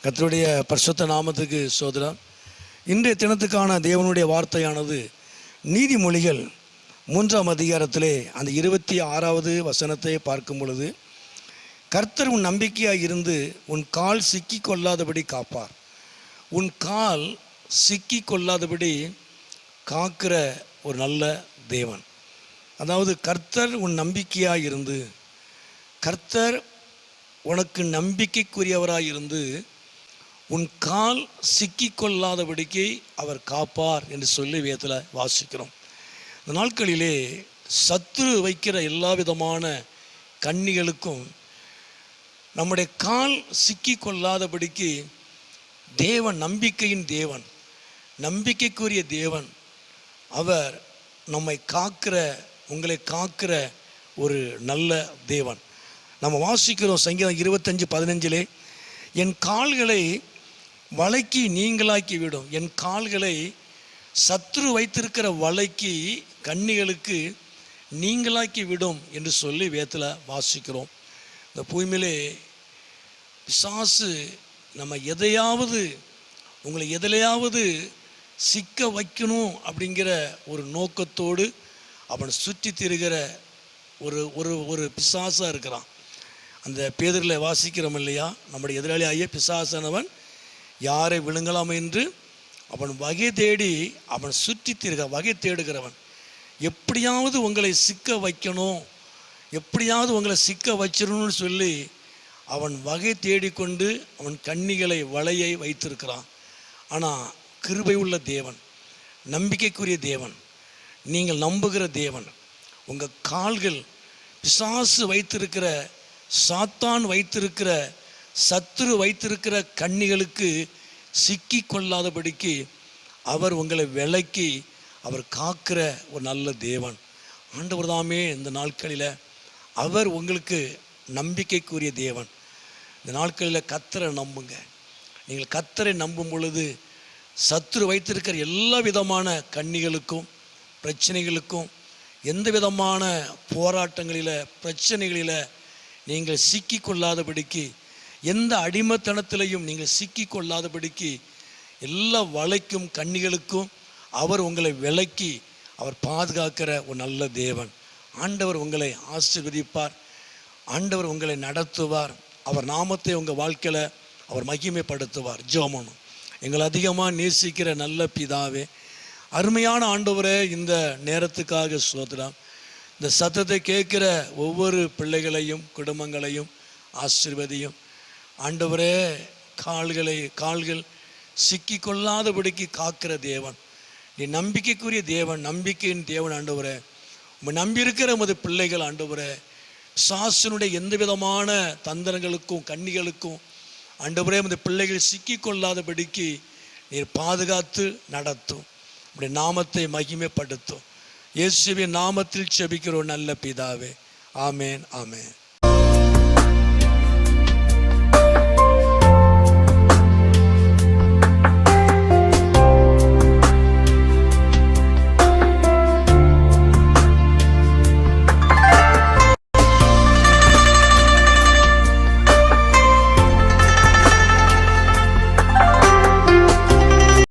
கர்த்தருடைய பரிசுத்த நாமத்துக்கு ஸ்தோத்திரம். இன்றைய தினத்துக்கான தேவனுடைய வார்த்தையானது நீதிமொழிகள் 3ஆம் அதிகாரத்திலே அந்த 26வது வசனத்தை பார்க்கும் பொழுது, கர்த்தர் உன் நம்பிக்கையாக இருந்து உன் கால் சிக்கி கொள்ளாதபடி காப்பார். உன் கால் சிக்கி கொள்ளாதபடி காக்கிற ஒரு நல்ல தேவன். அதாவது கர்த்தர் உன் நம்பிக்கையாக இருந்து, கர்த்தர் உனக்கு நம்பிக்கைக்குரியவராக இருந்து உன் கால் சிக்கி கொள்ளாதபடிக்கு அவர் காப்பார் என்று சொல்லி வேதத்தில் வாசிக்கிறோம். இந்த நாட்களிலே சத்துரு வைக்கிற எல்லா விதமான கண்ணிகளுக்கும் நம்முடைய கால் சிக்கி கொள்ளாதபடிக்கு தேவன், நம்பிக்கையின் தேவன், நம்பிக்கைக்குரிய தேவன், அவர் நம்மை காக்கிற, உங்களை காக்கிற ஒரு நல்ல தேவன். நம்ம வாசிக்கிறோம் சங்கீதம் 25:15, என் கால்களை வலைக்கு நீங்களாக்கி விடும், என் கால்களை சத்துரு வைத்திருக்கிற வலைக்கு, கண்ணிகளுக்கு நீங்களாக்கி விடும் என்று சொல்லி வேதத்தில் வாசிக்கிறோம். இந்த பூமியிலே பிசாசு நம்ம எதையாவது, உங்களை எதிலையாவது சிக்க வைக்கணும் அப்படிங்கிற ஒரு நோக்கத்தோடு அவன் சுற்றி திரிகிற ஒரு ஒரு ஒரு பிசாசாக இருக்கிறான். அந்த பேதுருவில் வாசிக்கிறோம் இல்லையா, நம்முடைய எதிராளியாகிய பிசாசானவன் யாரை விழுங்கலாம் என்று அவன் வகை தேடி, அவன் சுற்றி திரிக வகை தேடுகிறவன். எப்படியாவது உங்களை சிக்க வைக்கணும், எப்படியாவது உங்களை சிக்க வச்சிடணும்னு சொல்லி அவன் வகை தேடிக்கொண்டு அவன் கண்ணிகளை, வலையை வைத்திருக்கிறான். ஆனால் கிருபை உள்ள தேவன், நம்பிக்கைக்குரிய தேவன், நீங்கள் நம்புகிற தேவன், உங்கள் கால்கள் பிசாசு வைத்திருக்கிற, சாத்தான் வைத்திருக்கிற, சத்துரு வைத்திருக்கிற கண்ணிகளுக்கு சிக்கி கொள்ளாதபடிக்கு அவர் உங்களை விலக்கி அவர் காக்கிற ஒரு நல்ல தேவன். ஆண்டவர் தாமே இந்த நாட்களில் அவர் உங்களுக்கு நம்பிக்கைக்குரிய தேவன். இந்த நாட்களில் கர்த்தரை நம்புங்க. நீங்கள் கர்த்தரை நம்பும் பொழுது சத்துரு வைத்திருக்கிற எல்லா விதமான கண்ணிகளுக்கும், பிரச்சனைகளுக்கும், எந்த விதமான போராட்டங்களில், பிரச்சனைகளில் நீங்கள் சிக்கி கொள்ளாதபடிக்கு, எந்த அடிமைத்தனத்திலையும் நீங்கள் சிக்கி கொள்ளாதபடிக்கு எல்லா வலைக்கும், கண்ணிகளுக்கும் அவர் உங்களை விலக்கி அவர் பாதுகாக்கிற ஒரு நல்ல தேவன். ஆண்டவர் உங்களை ஆசீர்வதிப்பார், ஆண்டவர் உங்களை நடத்துவார், அவர் நாமத்தை உங்கள் வாழ்க்கையில் அவர் மகிமைப்படுத்துவார். ஜெபம். எங்களை அதிகமாக நேசிக்கிற நல்ல பிதாவே, அருமையான ஆண்டவரே, இந்த நேரத்துக்காக ஸ்தோத்திரம். இந்த சத்தத்தை கேட்குற ஒவ்வொரு பிள்ளைகளையும், குடும்பங்களையும் ஆசீர்வதியும். ஆண்டவரே, கால்கள் சிக்கி கொள்ளாதபடிக்கு காக்கிற தேவன், நீ நம்பிக்கைக்குரிய தேவன், நம்பிக்கையின் தேவன். ஆண்டவரே, உம்மை நம்பியிருக்கிற உமது பிள்ளைகள் ஆண்டவரே, சாசனுடைய எந்த விதமான தந்திரங்களுக்கும், கண்ணிகளுக்கும் ஆண்டவரே, உமது பிள்ளைகள் சிக்கி கொள்ளாதபடிக்கு நீர் பாதுகாத்து நடத்தும். உம்முடைய நாமத்தை மகிமைப்படுத்தும். இயேசுவின் நாமத்தில் ஜெபிக்கிறோம் நல்ல பிதாவே. ஆமேன், ஆமேன்.